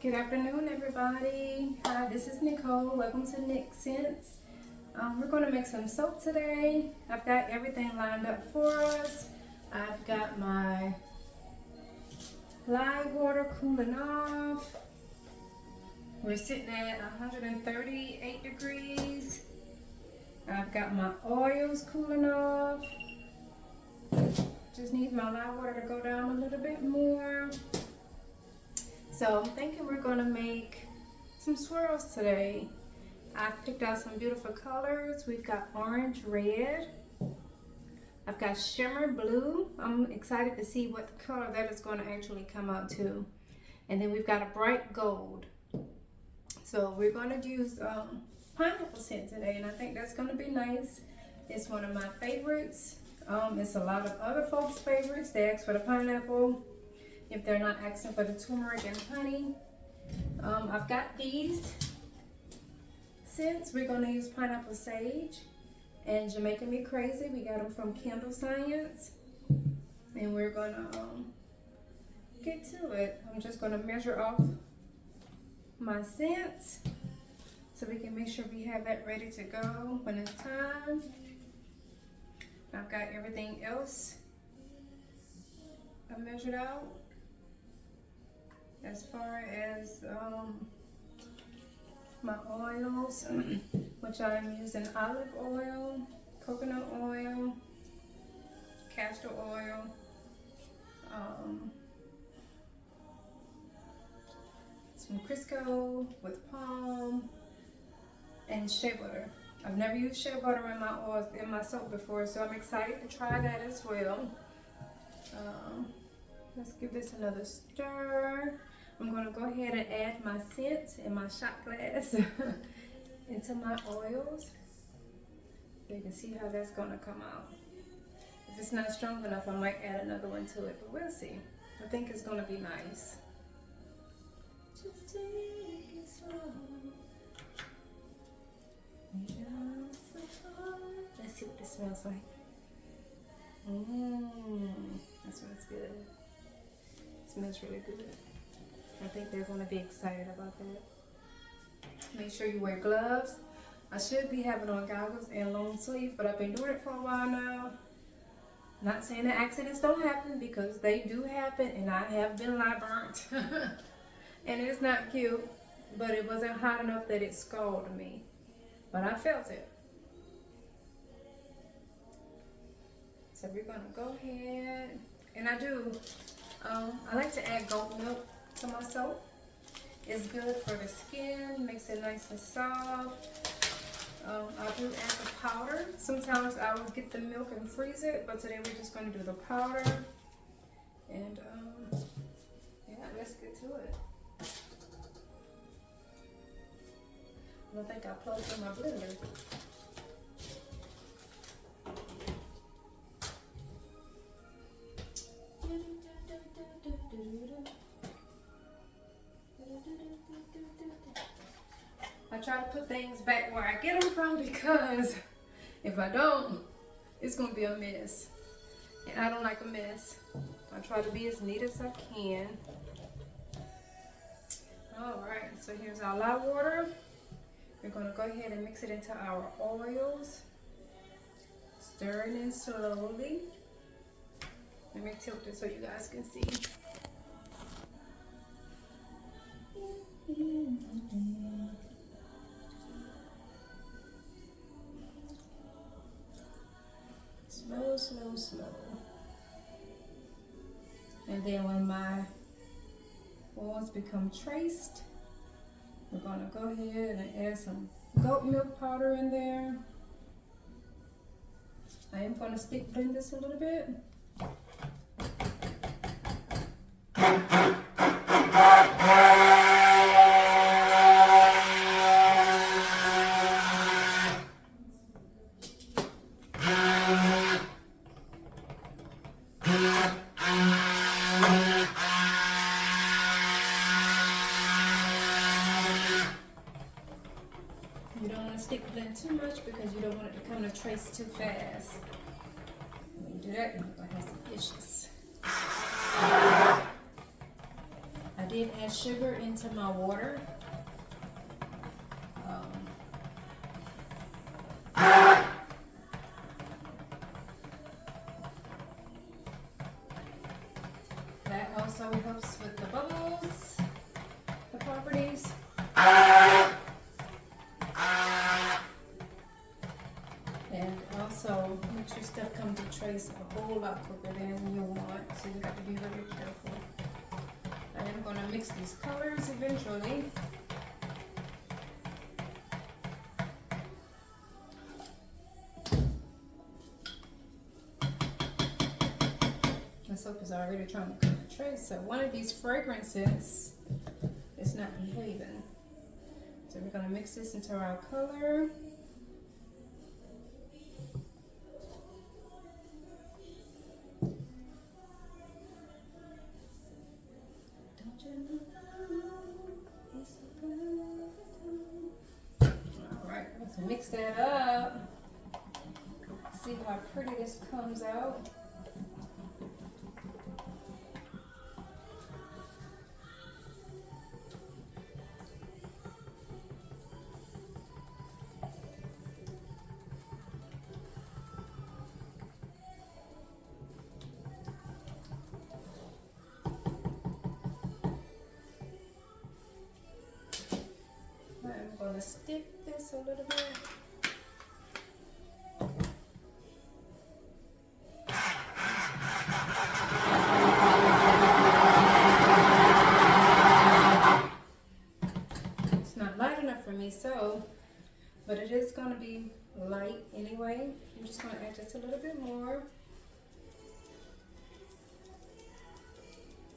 Good afternoon, everybody. Hi, this is Nicole. Welcome to Nick Scents. We're going to make some soap today. I've got everything lined up for us. I've got my live water cooling off. We're sitting at 138 degrees. I've got my oils cooling off. Just need my live water to go down a little bit more. So I'm thinking we're going to make some swirls today. I've picked out some beautiful colors. We've got orange, red. I've got shimmer blue. I'm excited to see what color that is going to actually come out to. And then we've got a bright gold. So we're going to use pineapple scent today, and I think that's going to be nice. It's one of my favorites. It's a lot of other folks' favorites. They ask for the pineapple if they're not asking for the turmeric and honey. I've got these scents. We're going to use pineapple sage and Jamaica Me Crazy. We got them from Candle Science, and we're going to get to it. I'm just going to measure off my scents so we can make sure we have that ready to go when it's time. I've got everything else I measured out as far as my oils, which I'm using olive oil, coconut oil, castor oil, some Crisco with palm, and shea butter. I've never used shea butter in my oils in my soap before, so I'm excited to try that as well. Let's give this another stir. I'm going to go ahead and add my scent in my shot glass into my oils. So you can see how that's going to come out. If it's not strong enough, I might add another one to it, but we'll see. I think it's going to be nice. Just take it slow. Let's see what this smells like. That smells good. It smells really good. I think they're going to be excited about that. Make sure you wear gloves. I should be having on goggles and long sleeves, but I've been doing it for a while now. Not saying that accidents don't happen, because they do happen, and I have been light burnt. And it's not cute, but it wasn't hot enough that it scalded me. But I felt it. So we're going to go ahead, and I like to add goat milk to my soap. It's good for the skin, makes it nice and soft. I do add the powder. Sometimes I will get the milk and freeze it, but today we're just going to do the powder. And yeah, let's get to it. I don't think I plugged in my blender. I try to put things back where I get them from, because if I don't, it's going to be a mess. And I don't like a mess. I try to be as neat as I can. Alright, so here's our live water. We're going to go ahead and mix it into our oils. Stir it in slowly. Let me tilt this so you guys can see. Slow, slow, slow. And then when my oils become traced, we're going to go ahead and add some goat milk powder in there. I am going to stick blend this a little bit. You don't want to stick blend too much, because you don't want it to come to trace too fast. When you do that, you're going to have some issues. I did add sugar into my water. That also helps with the bubbles, the properties. And also makes your stuff come to trace a whole lot quicker than you want, so you got to be really careful. I am going to mix these colors eventually. My soap is already trying to come to trace, so one of these fragrances is not behaving. So we're going to mix this into our color. Alright, let's mix that up. See how pretty this comes out. I'm going to stick this a little bit. It's not light enough for me, but it is going to be light anyway. I'm just going to add just a little bit more.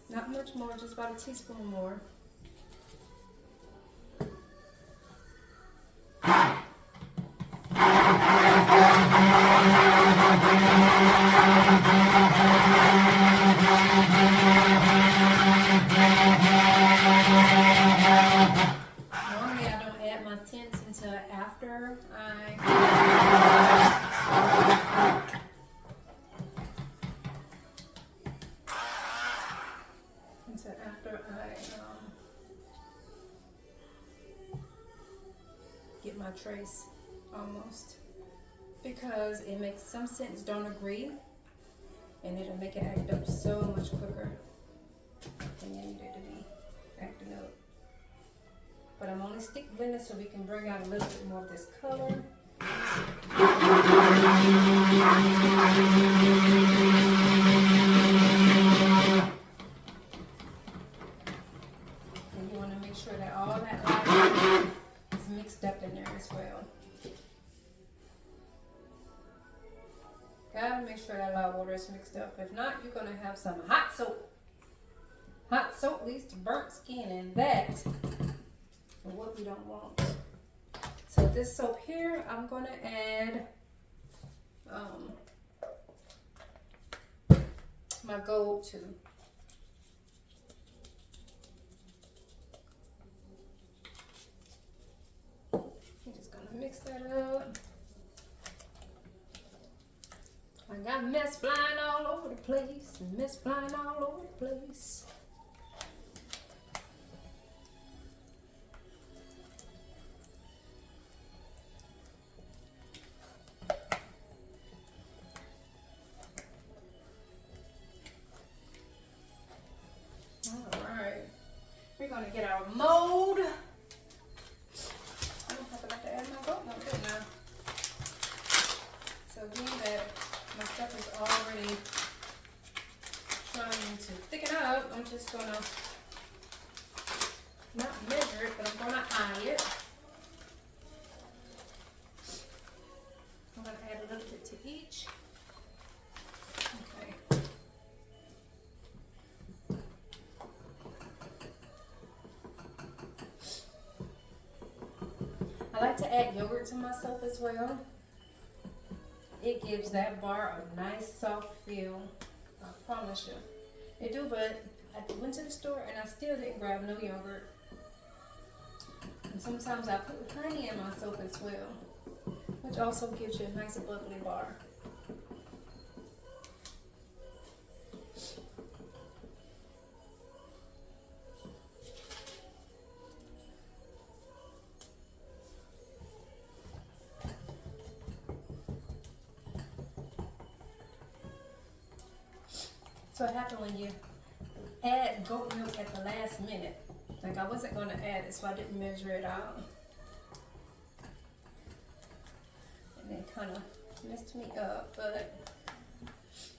Not much more, just about a teaspoon more. Normally I don't add my scents until after I get my trace almost, because it makes some scents don't agree and it'll make it act up so much quicker than you need it to be acting up. But I'm only stick blending so we can bring out a little bit more of this color. And you want to make sure that all that light is mixed up in there as well. Gotta make sure that lye water is mixed up. If not, you're gonna have some hot soap. Hot soap leads to burnt skin, and that is what we don't want. So this soap here, I'm gonna add my gold to. I'm just gonna mix that up. I got mess flying all over the place, mess flying all over the place. Alright, we're going to get our mold. I forgot to add my goat milk, didn't I? So being that my stuff is already trying to thicken up, I'm just going to not measure it, but I'm going to eye it. I'm going to add a little bit to each. Okay. I like to add yogurt to my soap as well. It gives that bar a nice soft feel. I promise you. It do, but I went to the store and I still didn't grab no yogurt. And sometimes I put honey in my soap as well, which also gives you a nice bubbly bar. So what happened when you add goat milk at the last minute? Like I wasn't gonna add it, so I didn't measure it out. And it kind of messed me up, but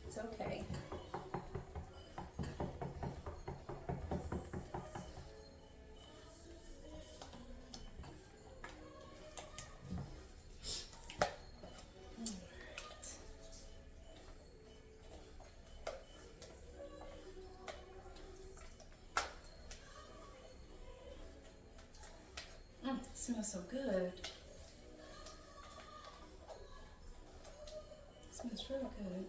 it's okay. It smells so good. It smells really good.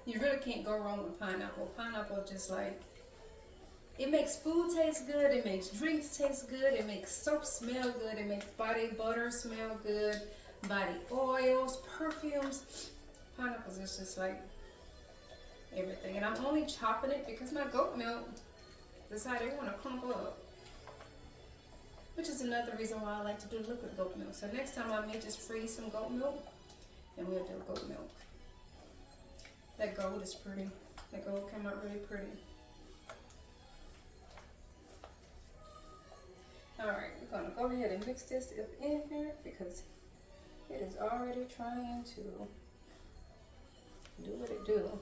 You really can't go wrong with pineapple. Pineapple just like, it makes food taste good, it makes drinks taste good, it makes soap smell good, it makes body butter smell good, body oils, perfumes. Pineapples is just like everything. And I'm only chopping it because my goat milk decided they want to clump up. Which is another reason why I like to do liquid goat milk. So next time I may just freeze some goat milk and we'll do goat milk. That gold is pretty. That gold came out really pretty. Alright, we're going to go ahead and mix this up in here because it is already trying to do what it do.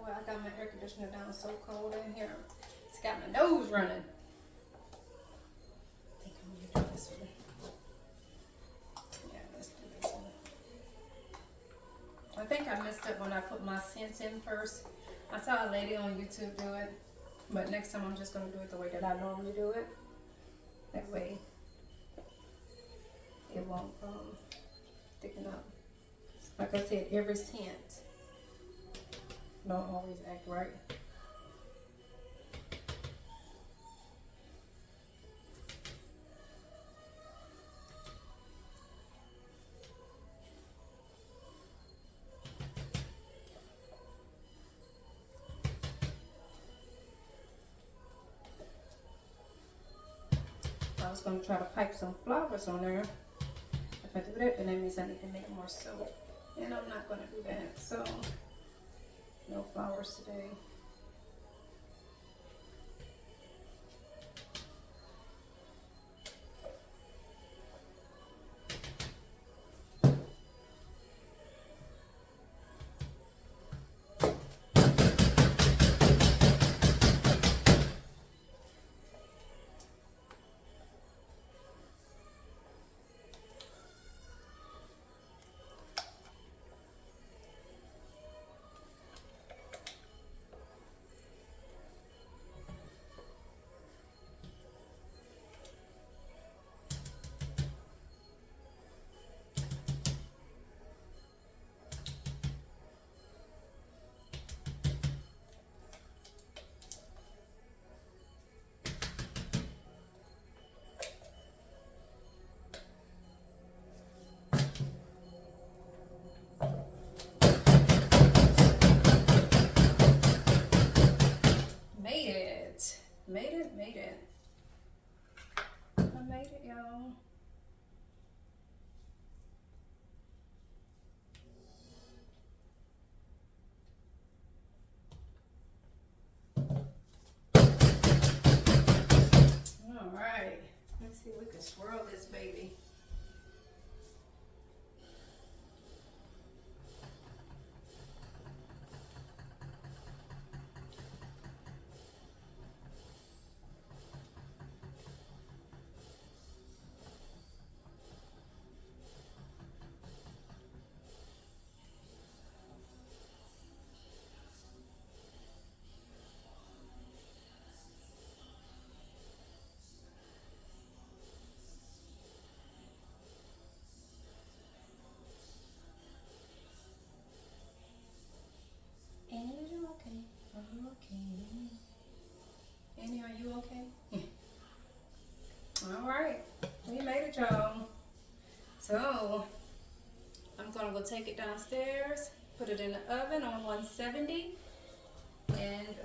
I got my air conditioner down so cold in here. It's got my nose running. I think I'm gonna do this one. Yeah, let's do this one. I think I messed up when I put my scents in first. I saw a lady on YouTube do it, but next time I'm just gonna do it the way that I normally do it. That way it won't thicken up. Like I said, every scent don't always act right. I was going to try to pipe some flowers on there. If I do that, then that means I need to make more soap. And I'm not going to do that. So, no flowers today. y'all. So I'm gonna go take it downstairs, put it in the oven on 170, and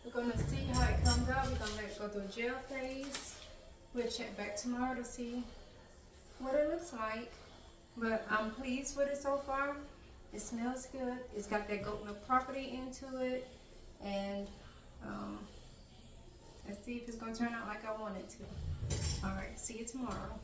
we're gonna see how it comes out. We're gonna let it go through a gel phase. We'll check back tomorrow to see what it looks like. But I'm pleased with it so far. It smells good. It's got that goat milk property into it, and let's see if it's gonna turn out like I want it to. All right, see you tomorrow.